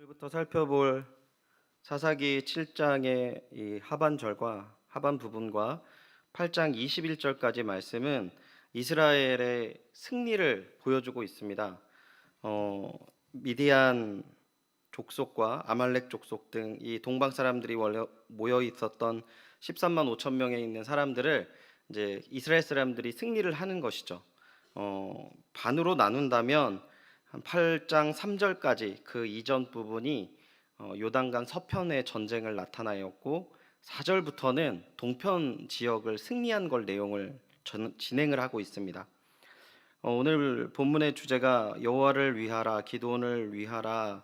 오늘부터 살펴볼 사사기 7장의 이 하반절과 하반 부분과 8장 21절까지 말씀은 이스라엘의 승리를 보여주고 있습니다. 미디안 족속과 아말렉 족속 등 이 동방 사람들이 원래 모여 있었던 13만 5천 명에 있는 사람들을 이제 이스라엘 사람들이 승리를 하는 것이죠. 반으로 나눈다면 한 8장 3절까지 그 이전 부분이 요단강 서편의 전쟁을 나타나였고 4절부터는 동편 지역을 승리한 걸 내용을 진행을 하고 있습니다. 오늘 본문의 주제가 여호와를 위하라, 기드온을 위하라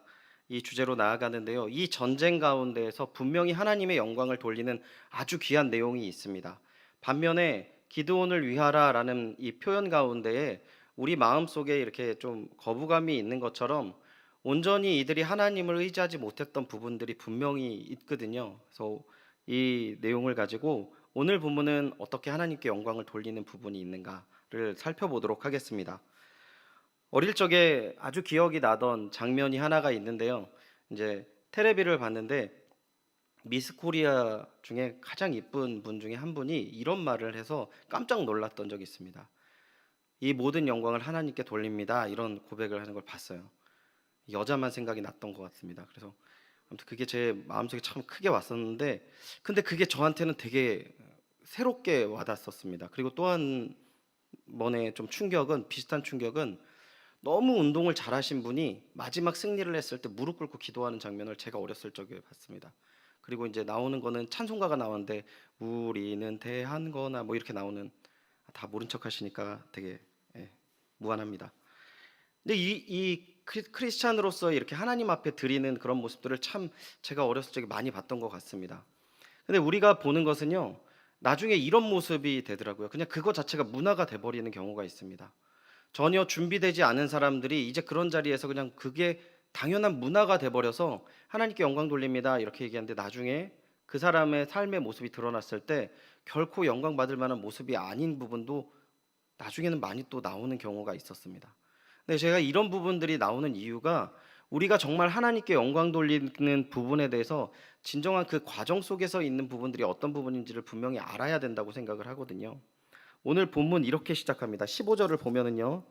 이 주제로 나아가는데요. 이 전쟁 가운데에서 분명히 하나님의 영광을 돌리는 아주 귀한 내용이 있습니다. 반면에 기드온을 위하라라는 이 표현 가운데에 우리 마음속에 이렇게 좀 거부감이 있는 것처럼 온전히 이들이 하나님을 의지하지 못했던 부분들이 분명히 있거든요. 그래서 이 내용을 가지고 오늘 본문은 어떻게 하나님께 영광을 돌리는 부분이 있는가를 살펴보도록 하겠습니다. 어릴 적에 아주 기억이 나던 장면이 하나가 있는데요. 이제 테레비를 봤는데 미스 코리아 중에 가장 이쁜 분 중에 한 분이 이런 말을 해서 깜짝 놀랐던 적이 있습니다. 이 모든 영광을 하나님께 돌립니다. 이런 고백을 하는 걸 봤어요. 여자만 생각이 났던 것 같습니다. 그래서 아무튼 그게 제 마음속에 참 크게 왔었는데, 근데 그게 저한테는 되게 새롭게 와닿았었습니다. 그리고 또 한 번의 좀 충격은, 비슷한 충격은 너무 운동을 잘하신 분이 마지막 승리를 했을 때 무릎 꿇고 기도하는 장면을 제가 어렸을 적에 봤습니다. 그리고 이제 나오는 거는 찬송가가 나오는데 우리는 대한거나 뭐 이렇게 나오는, 다 모른 척 하시니까 되게 무안합니다. 근데 이 크리스찬으로서 이렇게 하나님 앞에 드리는 그런 모습들을 참 제가 어렸을 적에 많이 봤던 것 같습니다. 근데 우리가 보는 것은요, 나중에 이런 모습이 되더라고요. 그냥 그거 자체가 문화가 돼버리는 경우가 있습니다. 전혀 준비되지 않은 사람들이 이제 그런 자리에서 그냥 그게 당연한 문화가 돼버려서 하나님께 영광 돌립니다 이렇게 얘기하는데, 나중에 그 사람의 삶의 모습이 드러났을 때 결코 영광 받을 만한 모습이 아닌 부분도 나중에는 많이 또 나오는 경우가 있었습니다. 근데 제가 이런 부분들이 나오는 이유가 우리가 정말 하나님께 영광 돌리는 부분에 대해서 진정한 그 과정 속에서 있는 부분들이 어떤 부분인지를 분명히 알아야 된다고 생각을 하거든요. 오늘 본문 이렇게 시작합니다. 15절을 보면은요,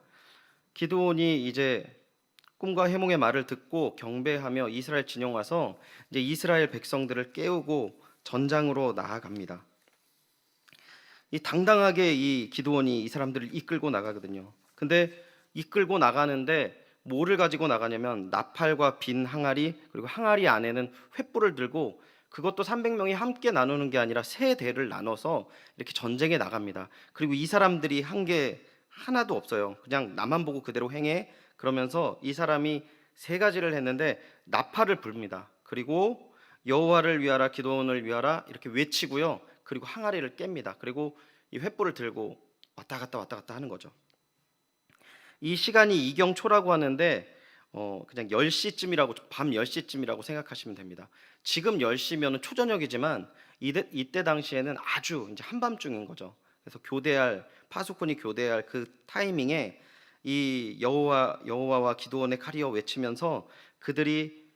기드온이 이제 꿈과 해몽의 말을 듣고 경배하며 이스라엘 진영 와서 이제 이스라엘 백성들을 깨우고 전장으로 나아갑니다. 이 당당하게 이 기드온이 이 사람들을 이끌고 나가거든요. 근데 이끌고 나가는데 뭐를 가지고 나가냐면 나팔과 빈 항아리, 그리고 항아리 안에는 횃불을 들고, 그것도 300명이 함께 나누는 게 아니라 세 대를 나눠서 이렇게 전쟁에 나갑니다. 그리고 이 사람들이 한 게 하나도 없어요. 그냥 나만 보고 그대로 행해. 그러면서 이 사람이 세 가지를 했는데 나팔을 불입니다. 그리고 여호와를 위하라, 기드온을 위하라 이렇게 외치고요. 그리고 항아리를 깹니다. 그리고 이 횃불을 들고 왔다 갔다 하는 거죠. 이 시간이 이경초라고 하는데 그냥 10시쯤이라고, 밤 10시쯤이라고 생각하시면 됩니다. 지금 10시면 초저녁이지만 이때 당시에는 아주 이제 한밤중인 거죠. 그래서 파수꾼이 교대할 그 타이밍에 이 여호와와 기드온의 칼이여 외치면서 그들이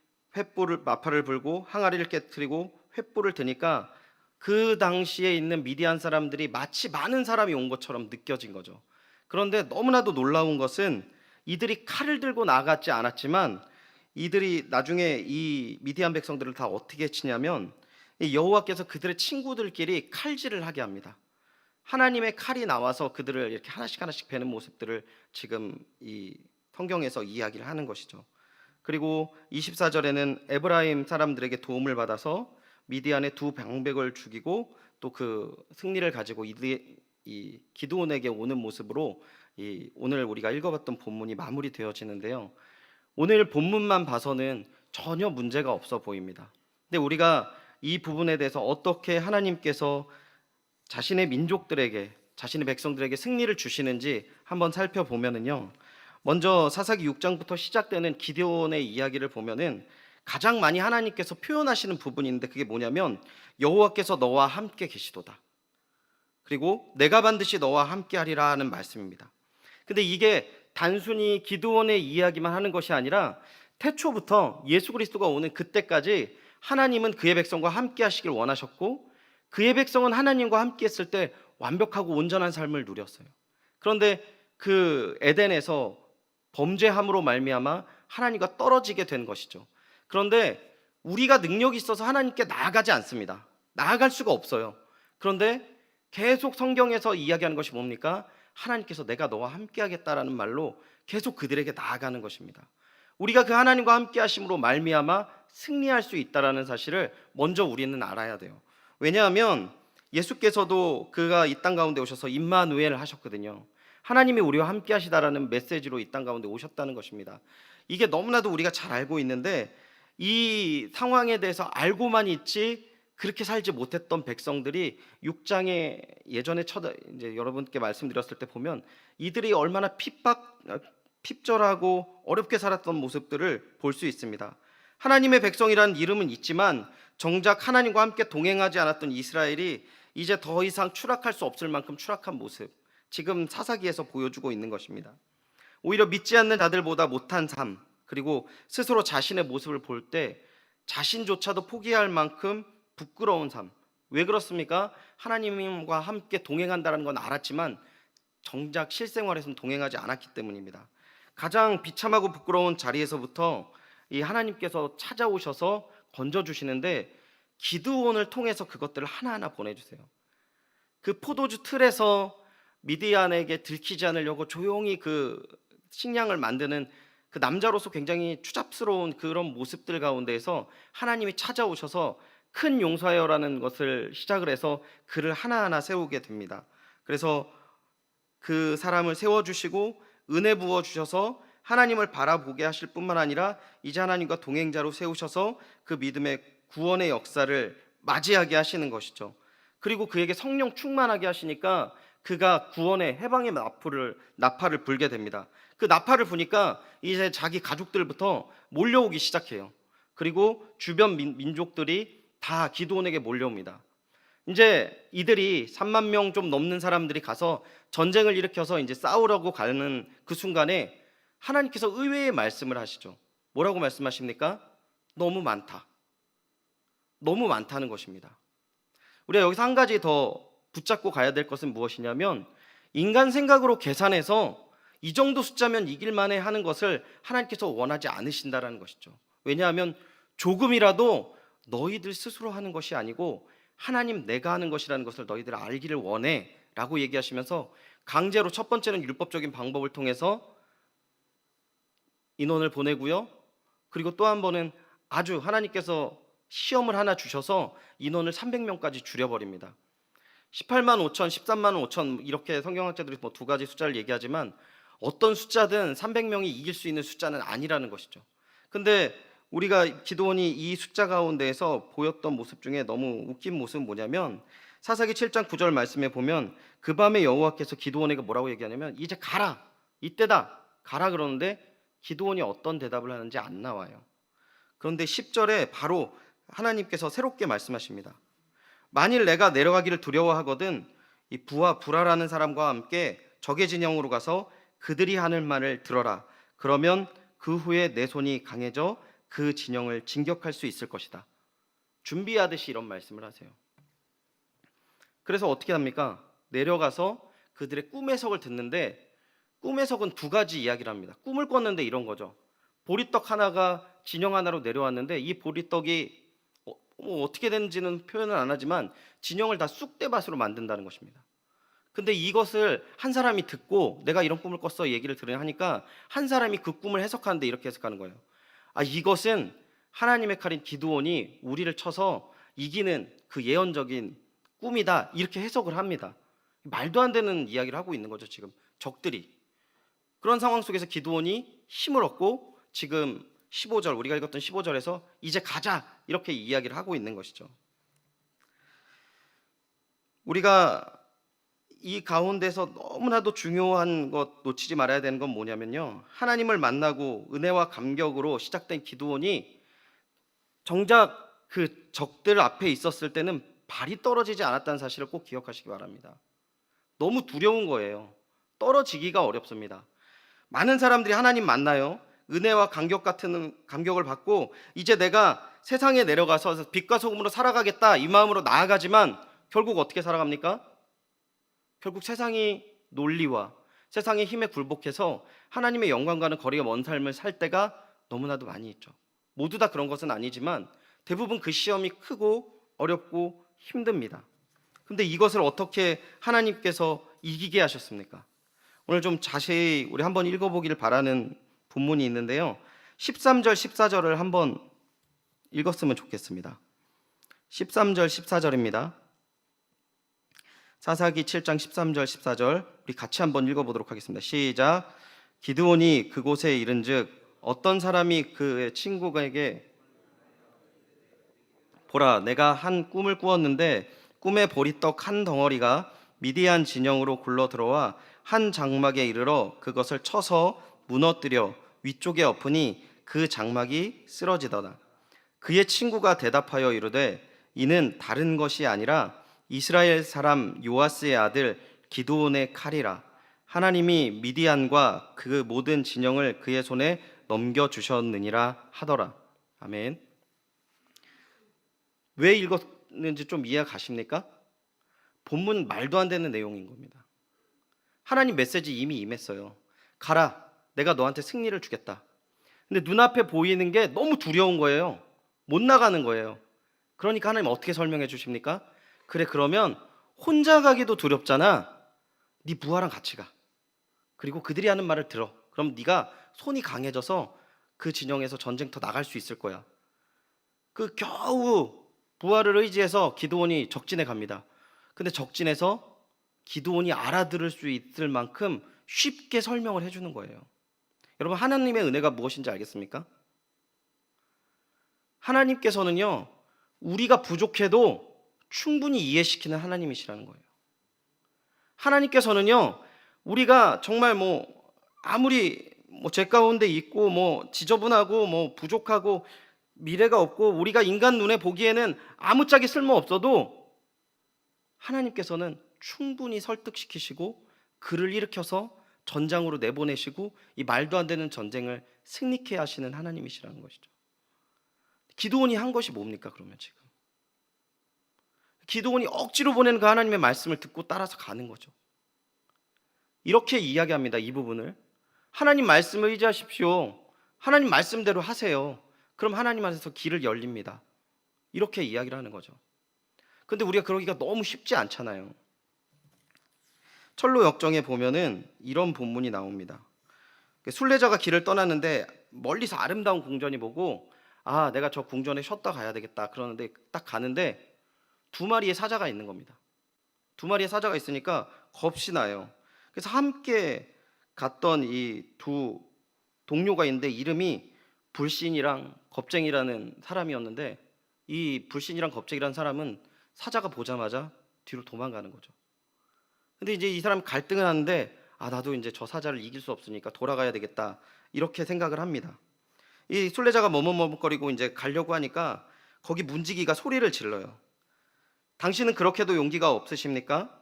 나팔을 불고 항아리를 깨뜨리고 횃불을 드니까 그 당시에 있는 미디안 사람들이 마치 많은 사람이 온 것처럼 느껴진 거죠. 그런데 너무나도 놀라운 것은 이들이 칼을 들고 나갔지 않았지만 이들이 나중에 이 미디안 백성들을 다 어떻게 치냐면 여호와께서 그들의 친구들끼리 칼질을 하게 합니다. 하나님의 칼이 나와서 그들을 이렇게 하나씩 베는 모습들을 지금 이 성경에서 이야기를 하는 것이죠. 그리고 24절에는 에브라임 사람들에게 도움을 받아서 미디안의 두 방백을 죽이고 또 그 승리를 가지고 이 기드온에게 오는 모습으로 이 오늘 우리가 읽어봤던 본문이 마무리되어지는데요. 오늘 본문만 봐서는 전혀 문제가 없어 보입니다. 근데 우리가 이 부분에 대해서 어떻게 하나님께서 자신의 민족들에게, 자신의 백성들에게 승리를 주시는지 한번 살펴보면은요, 먼저 사사기 6장부터 시작되는 기드온의 이야기를 보면은 가장 많이 하나님께서 표현하시는 부분인데, 그게 뭐냐면 여호와께서 너와 함께 계시도다, 그리고 내가 반드시 너와 함께 하리라 하는 말씀입니다. 근데 이게 단순히 기드온의 이야기만 하는 것이 아니라 태초부터 예수 그리스도가 오는 그때까지 하나님은 그의 백성과 함께 하시길 원하셨고, 그의 백성은 하나님과 함께 했을 때 완벽하고 온전한 삶을 누렸어요. 그런데 그 에덴에서 범죄함으로 말미암아 하나님과 떨어지게 된 것이죠. 그런데 우리가 능력이 있어서 하나님께 나아가지 않습니다. 나아갈 수가 없어요. 그런데 계속 성경에서 이야기하는 것이 뭡니까? 하나님께서 내가 너와 함께 하겠다라는 말로 계속 그들에게 나아가는 것입니다. 우리가 그 하나님과 함께 하심으로 말미암아 승리할 수 있다라는 사실을 먼저 우리는 알아야 돼요. 왜냐하면 예수께서도 그가 이 땅 가운데 오셔서 임마누엘 하셨거든요. 하나님이 우리와 함께 하시다라는 메시지로 이 땅 가운데 오셨다는 것입니다. 이게 너무나도 우리가 잘 알고 있는데, 이 상황에 대해서 알고만 있지 그렇게 살지 못했던 백성들이 6장에 예전에 이제 여러분께 말씀드렸을 때 보면 이들이 얼마나 핍절하고 어렵게 살았던 모습들을 볼 수 있습니다. 하나님의 백성이라는 이름은 있지만 정작 하나님과 함께 동행하지 않았던 이스라엘이 이제 더 이상 추락할 수 없을 만큼 추락한 모습, 지금 사사기에서 보여주고 있는 것입니다. 오히려 믿지 않는 자들보다 못한 삶, 그리고 스스로 자신의 모습을 볼 때 자신조차도 포기할 만큼 부끄러운 삶. 왜 그렇습니까? 하나님과 함께 동행한다는 건 알았지만 정작 실생활에서는 동행하지 않았기 때문입니다. 가장 비참하고 부끄러운 자리에서부터 이 하나님께서 찾아오셔서 건져주시는데, 기드온을 통해서 그것들을 하나하나 보내주세요. 그 포도주 틀에서 미디안에게 들키지 않으려고 조용히 그 식량을 만드는 그 남자로서 굉장히 추잡스러운 그런 모습들 가운데에서 하나님이 찾아오셔서 큰 용서하여라는 것을 시작을 해서 그를 하나하나 세우게 됩니다. 그래서 그 사람을 세워주시고 은혜 부어주셔서 하나님을 바라보게 하실 뿐만 아니라 이제 하나님과 동행자로 세우셔서 그 믿음의 구원의 역사를 맞이하게 하시는 것이죠. 그리고 그에게 성령 충만하게 하시니까 그가 구원의 해방의 나팔을 불게 됩니다. 그 나팔을 부니까 이제 자기 가족들부터 몰려오기 시작해요. 그리고 주변 민족들이 다 기드온에게 몰려옵니다. 이제 이들이 3만 명 좀 넘는 사람들이 가서 전쟁을 일으켜서 이제 싸우려고 가는 그 순간에 하나님께서 의외의 말씀을 하시죠. 뭐라고 말씀하십니까? 너무 많다. 너무 많다는 것입니다. 우리가 여기서 한 가지 더 붙잡고 가야 될 것은 무엇이냐면, 인간 생각으로 계산해서 이 정도 숫자면 이길만해 하는 것을 하나님께서 원하지 않으신다라는 것이죠. 왜냐하면 조금이라도 너희들 스스로 하는 것이 아니고 하나님 내가 하는 것이라는 것을 너희들 알기를 원해 라고 얘기하시면서 강제로, 첫 번째는 율법적인 방법을 통해서 인원을 보내고요, 그리고 또 한 번은 아주 하나님께서 시험을 하나 주셔서 인원을 300명까지 줄여버립니다. 18만 5천, 13만 5천 이렇게 성경학자들이 뭐 두 가지 숫자를 얘기하지만 어떤 숫자든 300명이 이길 수 있는 숫자는 아니라는 것이죠. 근데 우리가 기드온이 이 숫자 가운데에서 보였던 모습 중에 너무 웃긴 모습은 뭐냐면, 사사기 7장 9절 말씀에 보면 그 밤에 여호와께서 기드온에게 뭐라고 얘기하냐면 이제 가라, 이때다, 가라 그러는데 기드온이 어떤 대답을 하는지 안 나와요. 그런데 10절에 바로 하나님께서 새롭게 말씀하십니다. 만일 내가 내려가기를 두려워하거든 이 부하 부라라는 사람과 함께 적의 진영으로 가서 그들이 하는 말을 들어라. 그러면 그 후에 내 손이 강해져 그 진영을 진격할 수 있을 것이다. 준비하듯이 이런 말씀을 하세요. 그래서 어떻게 합니까? 내려가서 그들의 꿈의 석을 듣는데, 꿈의 석은 두 가지 이야기를 합니다. 꿈을 꿨는데 이런 거죠. 보리떡 하나가 진영 하나로 내려왔는데 이 보리떡이 어떻게 되는지는 표현을 안 하지만 진영을 다 쑥대밭으로 만든다는 것입니다. 근데 이것을 한 사람이 듣고 내가 이런 꿈을 꿨어 얘기를 하니까 한 사람이 그 꿈을 해석하는데 이렇게 해석하는 거예요. 이것은 하나님의 칼인 기드온이 우리를 쳐서 이기는 그 예언적인 꿈이다, 이렇게 해석을 합니다. 말도 안 되는 이야기를 하고 있는 거죠. 지금 적들이. 그런 상황 속에서 기드온이 힘을 얻고 지금 15절, 우리가 읽었던 15절에서 이제 가자 이렇게 이야기를 하고 있는 것이죠. 우리가 이 가운데서 너무나도 중요한 것 놓치지 말아야 되는 건 뭐냐면요, 하나님을 만나고 은혜와 감격으로 시작된 기드온이 정작 그 적들 앞에 있었을 때는 발이 떨어지지 않았다는 사실을 꼭 기억하시기 바랍니다. 너무 두려운 거예요. 떨어지기가 어렵습니다. 많은 사람들이 하나님 만나요. 은혜와 감격 같은 감격을 받고 이제 내가 세상에 내려가서 빛과 소금으로 살아가겠다 이 마음으로 나아가지만 결국 어떻게 살아갑니까? 결국 세상이 논리와 세상의 힘에 굴복해서 하나님의 영광과는 거리가 먼 삶을 살 때가 너무나도 많이 있죠. 모두 다 그런 것은 아니지만 대부분 그 시험이 크고 어렵고 힘듭니다. 근데 이것을 어떻게 하나님께서 이기게 하셨습니까? 오늘 좀 자세히 우리 한번 읽어보기를 바라는 본문이 있는데요. 13절 14절을 한번 읽었으면 좋겠습니다. 13절 14절입니다. 사사기 7장 13절 14절 우리 같이 한번 읽어보도록 하겠습니다. 시작. 기드온이 그곳에 이른즉 어떤 사람이 그의 친구에게 보라, 내가 한 꿈을 꾸었는데 꿈에 보리떡 한 덩어리가 미디안 진영으로 굴러 들어와 한 장막에 이르러 그것을 쳐서 무너뜨려 위쪽에 엎으니 그 장막이 쓰러지더라. 그의 친구가 대답하여 이르되 이는 다른 것이 아니라 이스라엘 사람 요아스의 아들 기드온의 칼이라. 하나님이 미디안과 그 모든 진영을 그의 손에 넘겨주셨느니라 하더라. 아멘. 왜 읽었는지 좀 이해가 가십니까? 본문 말도 안 되는 내용인 겁니다. 하나님 메시지 이미 임했어요. 가라, 내가 너한테 승리를 주겠다. 근데 눈앞에 보이는 게 너무 두려운 거예요. 못 나가는 거예요. 그러니까 하나님 어떻게 설명해 주십니까? 그래, 그러면 혼자 가기도 두렵잖아. 네 부하랑 같이 가. 그리고 그들이 하는 말을 들어. 그럼 네가 손이 강해져서 그 진영에서 전쟁터 나갈 수 있을 거야. 그 겨우 부하를 의지해서 기드온이 적진에 갑니다. 근데 적진에서 기드온이 알아들을 수 있을 만큼 쉽게 설명을 해주는 거예요. 여러분, 하나님의 은혜가 무엇인지 알겠습니까? 하나님께서는요, 우리가 부족해도 충분히 이해시키는 하나님이시라는 거예요. 하나님께서는요, 우리가 정말 아무리 제 가운데 있고 지저분하고 부족하고 미래가 없고 우리가 인간 눈에 보기에는 아무짝에 쓸모 없어도 하나님께서는 충분히 설득시키시고 그를 일으켜서 전장으로 내보내시고 이 말도 안 되는 전쟁을 승리케 하시는 하나님이시라는 것이죠. 기드온이 한 것이 뭡니까? 그러면 지금 기드온이 억지로 보내는 그 하나님의 말씀을 듣고 따라서 가는 거죠. 이렇게 이야기합니다. 이 부분을 하나님 말씀을 의지하십시오. 하나님 말씀대로 하세요. 그럼 하나님 안에서 길을 열립니다. 이렇게 이야기를 하는 거죠. 근데 우리가 그러기가 너무 쉽지 않잖아요. 철로 역정에 보면은 이런 본문이 나옵니다. 순례자가 길을 떠나는데 멀리서 아름다운 궁전이 보고 내가 저 궁전에 쉬었다 가야 되겠다 그러는데 딱 가는데 두 마리의 사자가 있는 겁니다. 두 마리의 사자가 있으니까 겁이 나요. 그래서 함께 갔던 이 두 동료가 있는데 이름이 불신이랑 겁쟁이라는 사람이었는데 이 불신이랑 겁쟁이라는 사람은 사자가 보자마자 뒤로 도망가는 거죠. 근데 이제 이 사람이 갈등을 하는데 나도 이제 저 사자를 이길 수 없으니까 돌아가야 되겠다 이렇게 생각을 합니다. 이 순례자가 머뭇머뭇거리고 이제 가려고 하니까 거기 문지기가 소리를 질러요. 당신은 그렇게도 용기가 없으십니까?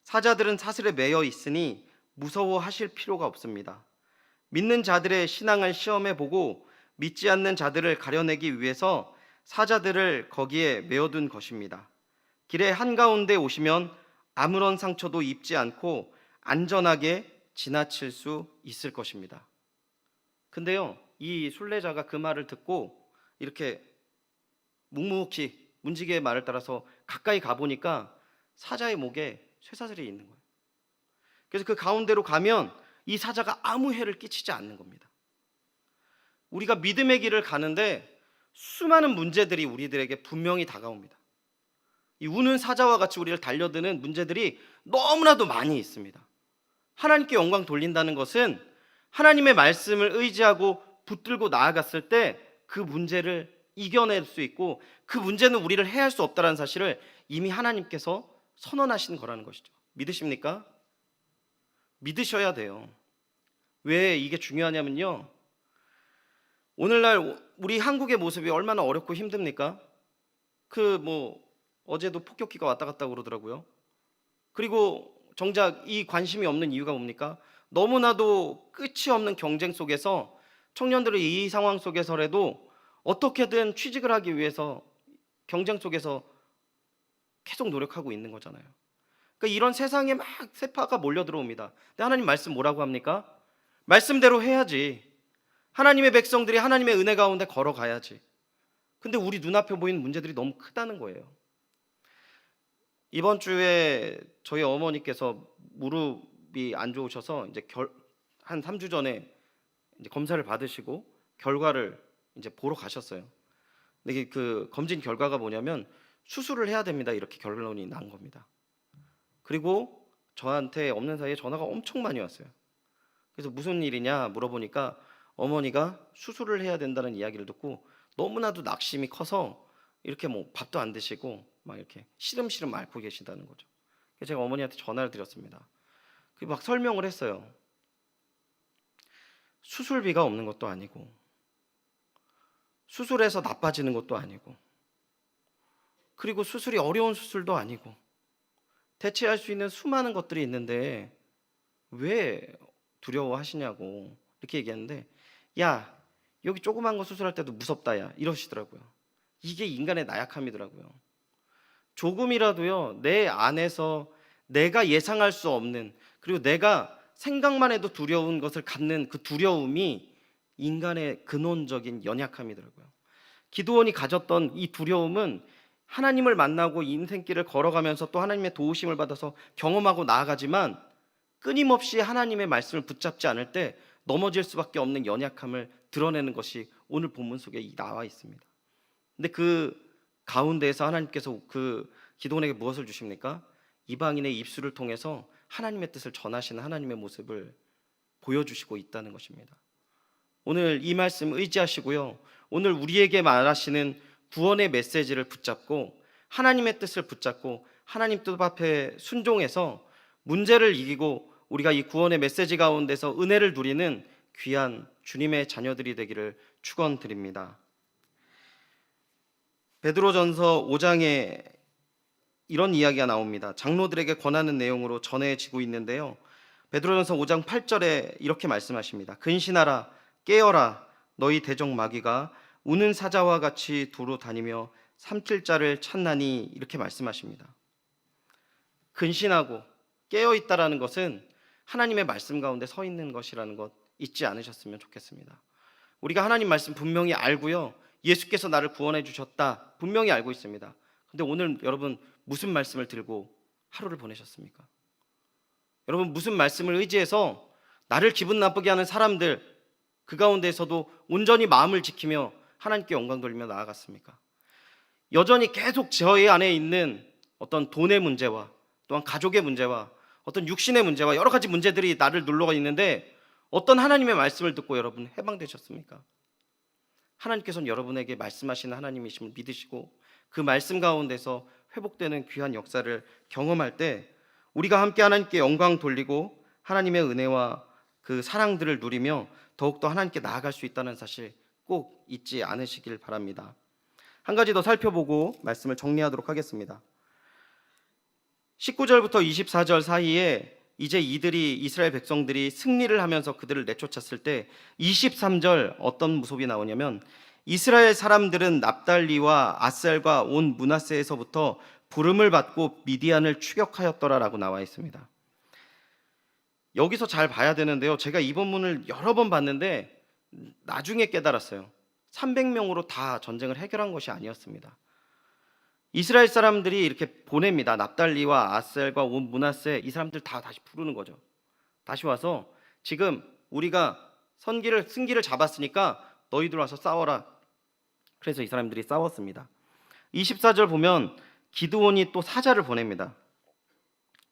사자들은 사슬에 매여 있으니 무서워하실 필요가 없습니다. 믿는 자들의 신앙을 시험해 보고 믿지 않는 자들을 가려내기 위해서 사자들을 거기에 메어둔 것입니다. 길의 한가운데 오시면 아무런 상처도 입지 않고 안전하게 지나칠 수 있을 것입니다. 근데요, 이 순례자가 그 말을 듣고 이렇게 묵묵히 문지기의 말을 따라서 가까이 가보니까 사자의 목에 쇠사슬이 있는 거예요. 그래서 그 가운데로 가면 이 사자가 아무 해를 끼치지 않는 겁니다. 우리가 믿음의 길을 가는데 수많은 문제들이 우리들에게 분명히 다가옵니다. 이 우는 사자와 같이 우리를 달려드는 문제들이 너무나도 많이 있습니다. 하나님께 영광 돌린다는 것은 하나님의 말씀을 의지하고 붙들고 나아갔을 때 그 문제를 이겨낼 수 있고 그 문제는 우리를 해할 수 없다는 사실을 이미 하나님께서 선언하신 거라는 것이죠. 믿으십니까? 믿으셔야 돼요. 왜 이게 중요하냐면요, 오늘날 우리 한국의 모습이 얼마나 어렵고 힘듭니까? 어제도 폭격기가 왔다 갔다 그러더라고요. 그리고 정작 이 관심이 없는 이유가 뭡니까? 너무나도 끝이 없는 경쟁 속에서 청년들이 이 상황 속에서라도 어떻게든 취직을 하기 위해서 경쟁 속에서 계속 노력하고 있는 거잖아요. 그러니까 이런 세상에 막 세파가 몰려 들어옵니다. 근데 하나님 말씀 뭐라고 합니까? 말씀대로 해야지. 하나님의 백성들이 하나님의 은혜 가운데 걸어가야지. 근데 우리 눈앞에 보이는 문제들이 너무 크다는 거예요. 이번 주에 저희 어머니께서 무릎이 안 좋으셔서 이제 한 3주 전에 이제 검사를 받으시고 결과를 이제 보러 가셨어요. 근데 그 검진 결과가 뭐냐면 수술을 해야 됩니다. 이렇게 결론이 난 겁니다. 그리고 저한테 없는 사이에 전화가 엄청 많이 왔어요. 그래서 무슨 일이냐 물어보니까 어머니가 수술을 해야 된다는 이야기를 듣고 너무나도 낙심이 커서 이렇게 뭐 밥도 안 드시고 막 이렇게 시름시름 앓고 계신다는 거죠. 그래서 제가 어머니한테 전화를 드렸습니다. 그 막 설명을 했어요. 수술비가 없는 것도 아니고 수술해서 나빠지는 것도 아니고 그리고 수술이 어려운 수술도 아니고 대체할 수 있는 수많은 것들이 있는데 왜 두려워하시냐고 이렇게 얘기했는데, 야 여기 조그만 거 수술할 때도 무섭다 야 이러시더라고요. 이게 인간의 나약함이더라고요. 조금이라도요 내 안에서 내가 예상할 수 없는, 그리고 내가 생각만 해도 두려운 것을 갖는 그 두려움이 인간의 근원적인 연약함이더라고요. 기드온이 가졌던 이 두려움은 하나님을 만나고 인생길을 걸어가면서 또 하나님의 도우심을 받아서 경험하고 나아가지만 끊임없이 하나님의 말씀을 붙잡지 않을 때 넘어질 수밖에 없는 연약함을 드러내는 것이 오늘 본문 속에 나와 있습니다. 근데 그 가운데에서 하나님께서 그 기드온에게 무엇을 주십니까? 이방인의 입술을 통해서 하나님의 뜻을 전하시는 하나님의 모습을 보여주시고 있다는 것입니다. 오늘 이 말씀 의지하시고요, 오늘 우리에게 말하시는 구원의 메시지를 붙잡고 하나님의 뜻을 붙잡고 하나님 뜻 앞에 순종해서 문제를 이기고 우리가 이 구원의 메시지 가운데서 은혜를 누리는 귀한 주님의 자녀들이 되기를 축원드립니다. 베드로전서 5장에 이런 이야기가 나옵니다. 장로들에게 권하는 내용으로 전해지고 있는데요, 베드로전서 5장 8절에 이렇게 말씀하십니다. 근신하라, 깨어라, 너희 대적 마귀가 우는 사자와 같이 두루 다니며 삼킬 자를 찾나니, 이렇게 말씀하십니다. 근신하고 깨어 있다라는 것은 하나님의 말씀 가운데 서 있는 것이라는 것 잊지 않으셨으면 좋겠습니다. 우리가 하나님 말씀 분명히 알고요, 예수께서 나를 구원해 주셨다 분명히 알고 있습니다. 근데 오늘 여러분 무슨 말씀을 들고 하루를 보내셨습니까? 여러분 무슨 말씀을 의지해서 나를 기분 나쁘게 하는 사람들 그 가운데서도 온전히 마음을 지키며 하나님께 영광 돌리며 나아갔습니까? 여전히 계속 저희 안에 있는 어떤 돈의 문제와 또한 가족의 문제와 어떤 육신의 문제와 여러 가지 문제들이 나를 눌러가 있는데 어떤 하나님의 말씀을 듣고 여러분 해방되셨습니까? 하나님께서는 여러분에게 말씀하시는 하나님이심을 믿으시고 그 말씀 가운데서 회복되는 귀한 역사를 경험할 때 우리가 함께 하나님께 영광 돌리고 하나님의 은혜와 그 사랑들을 누리며 더욱더 하나님께 나아갈 수 있다는 사실 꼭 잊지 않으시길 바랍니다. 한 가지 더 살펴보고 말씀을 정리하도록 하겠습니다. 19절부터 24절 사이에 이제 이스라엘 백성들이 승리를 하면서 그들을 내쫓았을 때 23절 어떤 모습이 나오냐면, 이스라엘 사람들은 납달리와 아셀과 온 므낫세에서부터 부름을 받고 미디안을 추격하였더라라고 나와 있습니다. 여기서 잘 봐야 되는데요, 제가 이 본문을 여러 번 봤는데 나중에 깨달았어요. 300명으로 다 전쟁을 해결한 것이 아니었습니다. 이스라엘 사람들이 이렇게 보냅니다. 납달리와 아셀과 온 므낫세, 이 사람들 다 다시 부르는 거죠. 다시 와서 지금 우리가 승기를 잡았으니까 너희들 와서 싸워라. 그래서 이 사람들이 싸웠습니다. 24절 보면 기드온이 또 사자를 보냅니다.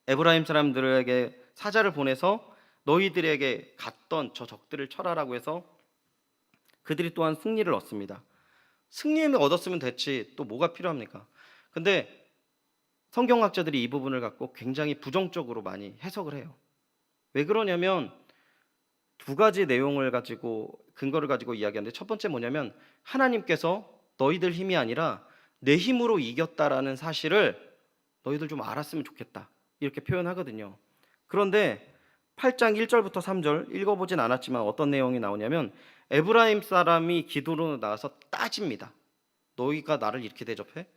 에브라임 사람들에게 사자를 보내서 너희들에게 갔던 저 적들을 쳐라라고 해서 그들이 또한 승리를 얻습니다. 승리를 얻었으면 됐지 또 뭐가 필요합니까? 근데 성경학자들이 이 부분을 갖고 굉장히 부정적으로 많이 해석을 해요. 왜 그러냐면 두 가지 내용을 가지고 근거를 가지고 이야기하는데, 첫 번째 뭐냐면 하나님께서 너희들 힘이 아니라 내 힘으로 이겼다라는 사실을 너희들 좀 알았으면 좋겠다 이렇게 표현하거든요. 그런데 8장 1절부터 3절 읽어보진 않았지만 어떤 내용이 나오냐면, 에브라임 사람이 기도로 나와서 따집니다. 너희가 나를 이렇게 대접해?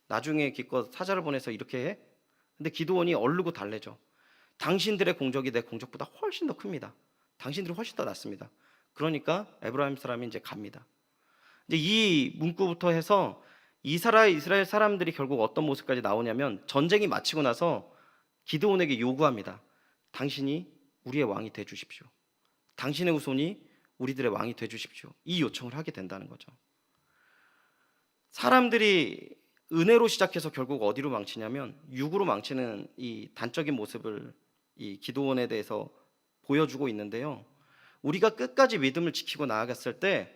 나중에 기껏 사자를 보내서 이렇게 해? 근데 기드온이 얼르고 달래죠. 당신들의 공적이 내 공적보다 훨씬 더 큽니다. 당신들이 훨씬 더 낫습니다. 그러니까 에브라임 사람이 이제 갑니다. 이제 이 문구부터 해서 이스라엘 사람들이 결국 어떤 모습까지 나오냐면, 전쟁이 마치고 나서 기드온에게 요구합니다. 당신이 우리의 왕이 돼 주십시오. 당신의 후손이 우리들의 왕이 돼 주십시오. 이 요청을 하게 된다는 거죠. 사람들이 은혜로 시작해서 결국 어디로 망치냐면 육으로 망치는 이 단적인 모습을 이 기드온에 대해서 보여주고 있는데요. 우리가 끝까지 믿음을 지키고 나아갔을 때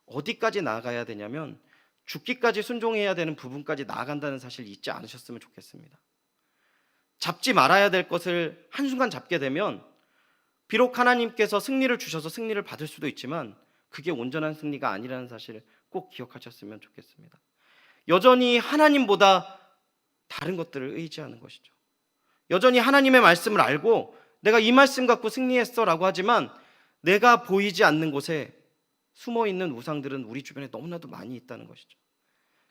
어디까지 나아가야 되냐면 죽기까지 순종해야 되는 부분까지 나아간다는 사실을 잊지 않으셨으면 좋겠습니다. 잡지 말아야 될 것을 한순간 잡게 되면 비록 하나님께서 승리를 주셔서 승리를 받을 수도 있지만 그게 온전한 승리가 아니라는 사실을 꼭 기억하셨으면 좋겠습니다. 여전히 하나님보다 다른 것들을 의지하는 것이죠. 여전히 하나님의 말씀을 알고 내가 이 말씀 갖고 승리했어 라고 하지만 내가 보이지 않는 곳에 숨어있는 우상들은 우리 주변에 너무나도 많이 있다는 것이죠.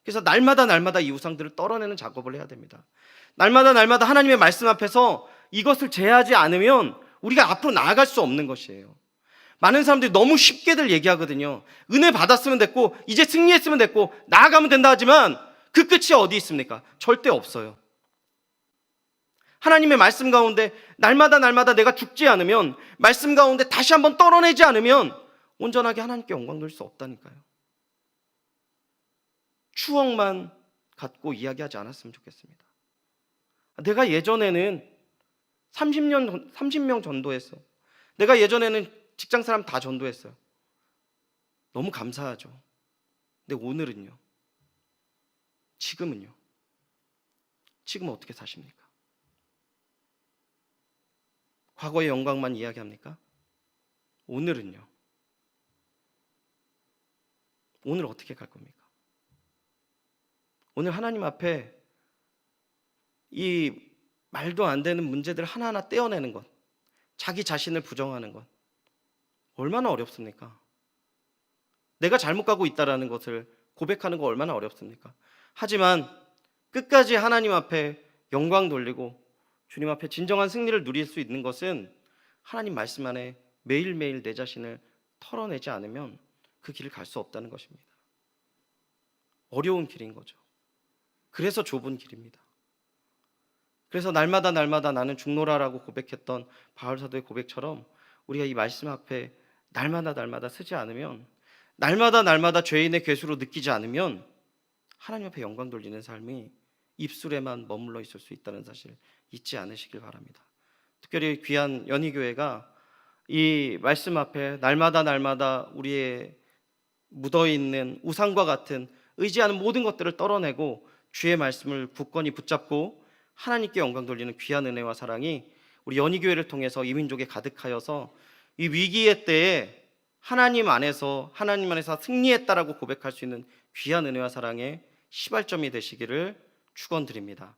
그래서 날마다 이 우상들을 떨어내는 작업을 해야 됩니다. 날마다 하나님의 말씀 앞에서 이것을 제하지 않으면 우리가 앞으로 나아갈 수 없는 것이에요. 많은 사람들이 너무 쉽게들 얘기하거든요. 은혜 받았으면 됐고 이제 승리했으면 됐고 나아가면 된다 하지만 그 끝이 어디 있습니까? 절대 없어요. 하나님의 말씀 가운데 날마다 내가 죽지 않으면, 말씀 가운데 다시 한번 떨어내지 않으면 온전하게 하나님께 영광 돌릴 수 없다니까요. 추억만 갖고 이야기하지 않았으면 좋겠습니다. 내가 예전에는 30명 전도했어. 내가 예전에는 직장 사람 다 전도했어요. 너무 감사하죠. 근데 오늘은요? 지금은요? 지금은 어떻게 사십니까? 과거의 영광만 이야기합니까? 오늘은요? 오늘 어떻게 갈 겁니까? 오늘 하나님 앞에 이 말도 안 되는 문제들 하나하나 떼어내는 것, 자기 자신을 부정하는 것 얼마나 어렵습니까? 내가 잘못 가고 있다라는 것을 고백하는 거 얼마나 어렵습니까? 하지만 끝까지 하나님 앞에 영광 돌리고 주님 앞에 진정한 승리를 누릴 수 있는 것은 하나님 말씀 안에 매일매일 내 자신을 털어내지 않으면 그 길을 갈 수 없다는 것입니다. 어려운 길인 거죠. 그래서 좁은 길입니다. 그래서 날마다 나는 죽노라라고 고백했던 바울 사도의 고백처럼 우리가 이 말씀 앞에 날마다 서지 않으면, 날마다 죄인의 괴수로 느끼지 않으면 하나님 앞에 영광 돌리는 삶이 입술에만 머물러 있을 수 있다는 사실 잊지 않으시길 바랍니다. 특별히 귀한 연희교회가 이 말씀 앞에 날마다 우리의 묻어있는 우상과 같은 의지하는 모든 것들을 떨어내고 주의 말씀을 굳건히 붙잡고 하나님께 영광 돌리는 귀한 은혜와 사랑이 우리 연희교회를 통해서 이 민족에 가득하여서 이 위기의 때에 하나님 안에서 승리했다라고 고백할 수 있는 귀한 은혜와 사랑의 시발점이 되시기를 축원드립니다.